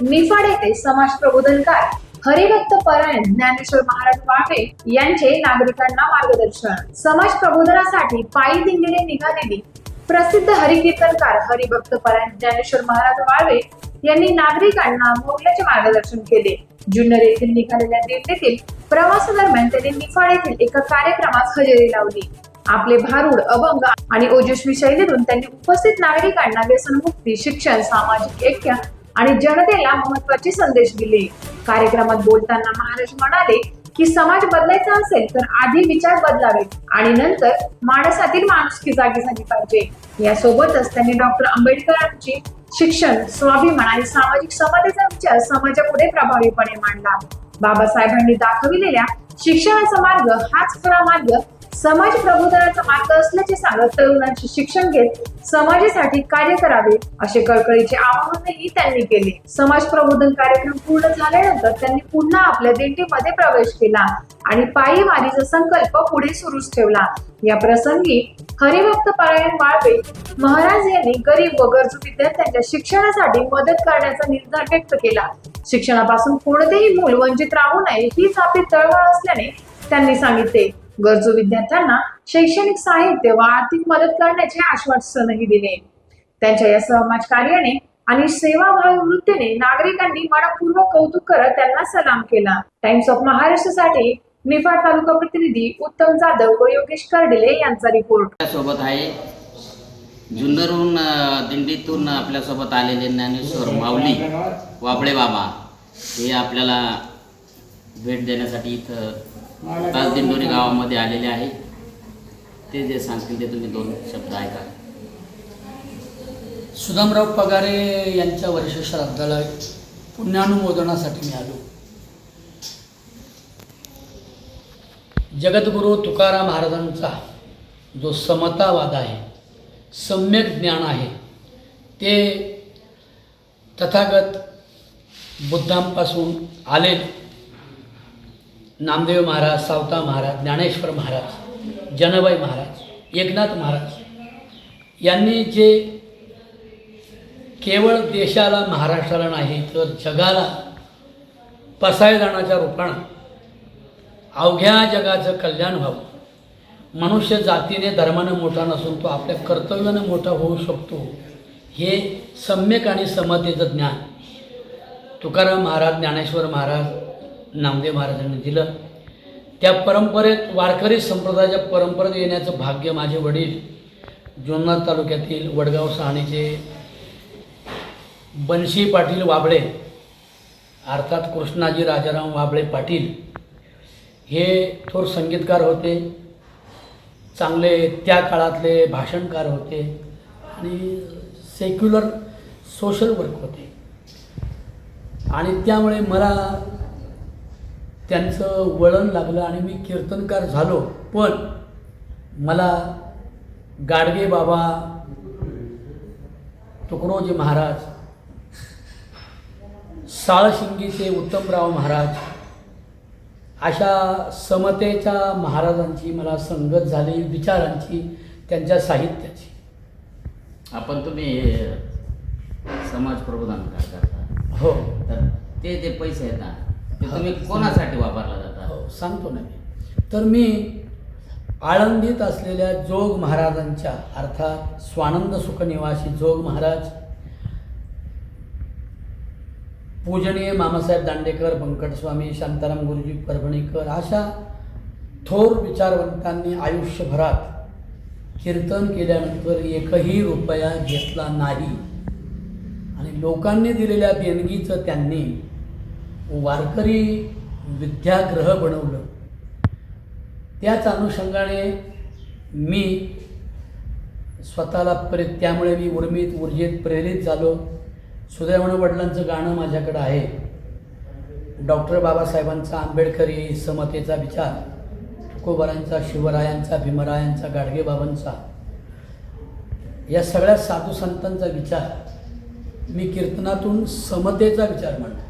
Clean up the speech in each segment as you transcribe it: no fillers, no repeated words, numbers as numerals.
निफाड येथे समाज प्रबोधनकार हरिभक्त परायण ज्ञानेश्वर महाराज वाळवे यांचे नागरिकांना मार्गदर्शन। समाज प्रबोधनासाठी पायी दिंडीने निघालेली प्रसिद्ध हरिकीर्तनकार हरिभक्त परायण ज्ञानेश्वर महाराज वाळवे यांनी नागरिकांना मोलाचे मार्गदर्शन केले। जुन्नर येथील निघालेल्या दिंडीतील प्रवासादरम्यान त्यांनी निफाड येथील एका कार्यक्रमास हजेरी लावली। आपले भारूड, अभंग आणि ओजस्वी शैलीतून त्यांनी उपस्थित नागरिकांना व्यसनमुक्ती, शिक्षण, सामाजिक ऐक्य आणि जनतेला महत्त्वाचे संदेश दिले। कार्यक्रमात बोलताना महाराज म्हणाले की समाज बदलायचा असेल तर आधी विचार बदलावेत आणि नंतर माणसातील माणुसकी जागी झाली पाहिजे। यासोबतच त्यांनी डॉक्टर आंबेडकरांची शिक्षण, स्वाभिमान आणि सामाजिक समतेचा विचार समाजापुढे प्रभावीपणे मांडला। बाबासाहेबांनी दाखविलेल्या शिक्षणाचा मार्ग हाच खरा मार्ग, समाज प्रबोधनाचा मार्ग असल्याचे सांगत तरुणांचे शिक्षण घेत समाजासाठी कार्य करावे असे कळकळीचे आवाहनही त्यांनी केले। समाज प्रबोधन कार्यक्रम पूर्ण झाल्यानंतर त्यांनी पुन्हा आपल्या दिंडीमध्ये प्रवेश केला आणि पायी वारीचा संकल्प पुढे सुरूच ठेवला। या प्रसंगी हरिभक्त परायण वाळवे महाराज यांनी गरीब व गरजू विद्यार्थ्यांच्या शिक्षणासाठी मदत करण्याचा निर्धार व्यक्त केला। शिक्षणापासून कोणतेही मूल वंचित राहू नये हीच आपली तळमळ असल्याने त्यांनी सांगितले। गरजू विद्यार्थ्यांना शैक्षणिक साहित्य व आर्थिक मदत करण्याचे आश्वासनही दिले। त्यांच्या या समाज कार्याने आणि सेवाभावी वृत्तीने नागरिकांनी मनपूर्वक कौतुक करत त्यांना सलाम केला। टाइम्स ऑफ महाराष्ट्रसाठी निफाड तालुका प्रतिनिधी उत्तम जाधव व योगेश कर्डिले यांचा रिपोर्ट। सोबत आहे जुन्नरहून दिंडीतून आपल्या सोबत आलेले ज्ञानेश्वर माऊली वाबळे बाबा हे आपल्याला भेट देण्यासाठी इथं ताजदिंडोरी गावामध्ये आलेले आहे। ते जे सांगतील ते तुम्ही दोन शब्द ऐका। सुदामराव पगारे यांच्या वर्षश्राद्धाला पुण्यानुमोदनासाठी मी आलो। जगद्गुरू तुकाराम महाराजांचा जो समतावाद आहे, सम्यक ज्ञान आहे, ते तथागत बुद्धांपासून आले नामदेव महाराज, सावता महाराज, ज्ञानेश्वर महाराज, जनबाई महाराज, एकनाथ महाराज यांनी जे केवळ देशाला, महाराष्ट्राला नाही तर जगाला पसायदानाच्या रूपानं अवघ्या जगाचं कल्याण व्हावं, मनुष्य जातीने धर्मानं मोठा नसून तो आपल्या कर्तव्यानं मोठा होऊ शकतो, हे सम्यक आणि समतेचं ज्ञान तुकाराम महाराज, ज्ञानेश्वर महाराज, नामदेव महाराजांनी दिलं। त्या परंपरेत, वारकरी संप्रदायाच्या परंपरेत येण्याचं भाग्य माझे वडील जुन्नर तालुक्यातील वडगाव शहाणीचे बनशी पाटील वाबळे अर्थात कृष्णाजी राजाराम वाबळे पाटील हे थोर संगीतकार होते, चांगले त्या काळातले भाषणकार होते आणि सेक्युलर सोशल वर्क होते आणि त्यामुळे मला त्यांचं वळण लागलं आणि मी कीर्तनकार झालो। पण मला गाडगे बाबा, तुकडोजी महाराज, साळशिंगीचे उत्तमराव महाराज अशा समतेच्या महाराजांची मला संगत झाली, विचारांची, त्यांच्या साहित्याची। आपण तुम्ही समाज प्रबोधन करता हो, तर ते जे पैसे येतात ते तुम्ही कोणासाठी वापरला जातात? हो, सांगतो ना मी। तर मी आळंदीत असलेल्या जोग महाराजांच्या अर्थात स्वानंद सुखनिवासी जोग महाराज, पूजनीय मामासाहेब दांडेकर, बंकटस्वामी, शांताराम गुरुजी परभणीकर अशा थोर विचारवंतांनी आयुष्यभरात कीर्तन केल्यानंतर एकही रुपया घेतला नाही आणि लोकांनी दिलेल्या देणगीचं त्यांनी वारकरी विद्यागृह बनवलं। त्याच अनुषंगाने मी स्वतःला त्यामुळे मी ऊर्जित प्रेरित झालो। सुदैवानं वडिलांचं गाणं माझ्याकडं आहे, डॉक्टर बाबासाहेबांचा आंबेडकरी समतेचा विचार, तुकोबारांचा, शिवरायांचा, भीमरायांचा, गाडगेबाबांचा, या सगळ्या साधू संतांचा विचार मी कीर्तनातून समतेचा विचार मांडतो।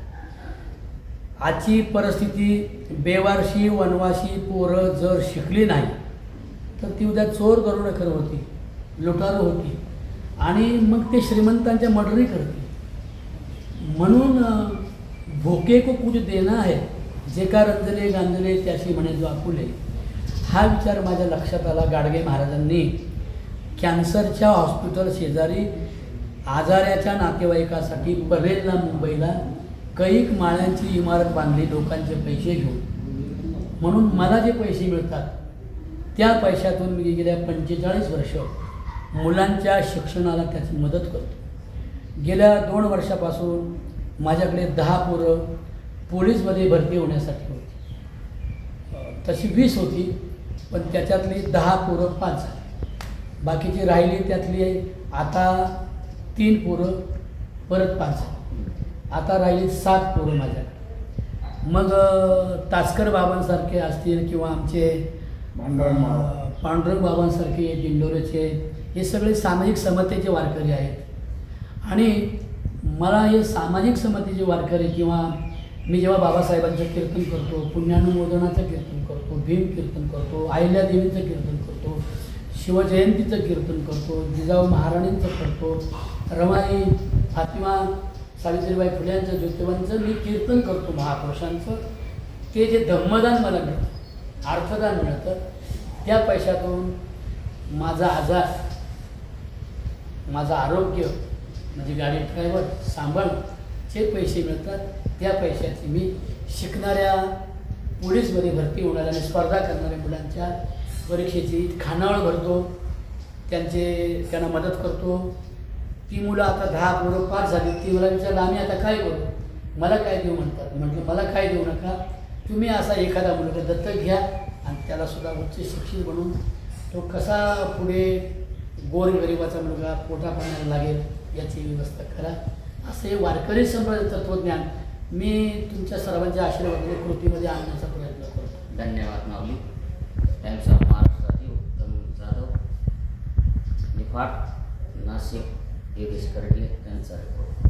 आजची परिस्थिती, बेवारशी वनवासी पोरं जर शिकली नाही तर ती उद्या चोर दरोडेखोर होती, लुटारू होती आणि मग ते श्रीमंतांच्या मर्डरी करते। म्हणून भोके को कुछ देना है, जे का रंजले गांजले त्याशी म्हणे जो आपुले, हा विचार माझ्या लक्षात आला. गाडगे महाराजांनी कॅन्सरच्या हॉस्पिटल शेजारी आजाराच्या नातेवाईकासाठी परेलला मुंबईला कैक माळ्यांची इमारत बांधली लोकांचे पैसे घेऊन. म्हणून मला जे पैसे मिळतात त्या पैशातून मी गेल्या 45 वर्ष मुलांच्या शिक्षणाला त्याची मदत करतो. गेल्या 2 वर्षापासून माझ्याकडे 10 पोरं पोलीसमध्ये भरती होण्यासाठी होती. तशी 20 होती, पण त्याच्यातली 10 पोरं 5 झाली. बाकीची राहिली त्यातली आता 3 पोरं परत 5 झाली. आता राहिली 7 पोरं माझ्याकडे. मग तासकर बाबांसारखे असतील किंवा आमचे पांडुरंग बाबांसारखे दिंडोरेचे, हे सगळे सामाजिक समतेचे वारकरी आहेत. आणि मला हे सामाजिक समतेचे वारकरी किंवा मी जेव्हा बाबासाहेबांचं कीर्तन करतो, पुण्यानुमोदनाचं कीर्तन करतो, भीम कीर्तन करतो, अहिल्यादेवीचं कीर्तन करतो, शिवजयंतीचं कीर्तन करतो, जिजाऊ महाराणींचं करतो, रमाई फातिमा सावित्रीबाई फुल्यांचं, ज्योतिबांचं मी कीर्तन करतो महापुरुषांचं. ते जे धम्मदान मला मिळतं, अर्थदान मिळतं, त्या पैशातून माझा आजार, माझं आरोग्य म्हणजे गाडी ड्रायव्हर सांभाळ जे पैसे मिळतात, त्या पैशाची मी शिकणाऱ्या पोलीसमध्ये भरती होणाऱ्या आणि स्पर्धा करणाऱ्या मुलांच्या परीक्षेची खानावळ भरतो, त्यांना मदत करतो. ती मुलं आता 10 पोरं पास झाली. ती मला विचारलं आम्ही आता काय करू, मला काय देऊ म्हणतात. म्हटलं मला काय देऊ नका, तुम्ही असा एखादा मुलगा दत्तक घ्या आणि त्यालासुद्धा उच्च शिक्षित बनवून तो कसा पुढे गोरगरिबाचा मुलगा पोटा पाण्याला लागेल याची व्यवस्था करा. असं हे वारकरी संप्रदाय तत्त्वज्ञान मी तुमच्या सर्वांच्या आशीर्वादाने कृतीमध्ये आणण्याचा प्रयत्न करतो. धन्यवाद माऊली. टाइम्स ऑफ महाराष्ट्रातील उत्तम जाधव, निफाड, नाशिक, योगेश कर्डिले यांचा रिपोर्ट.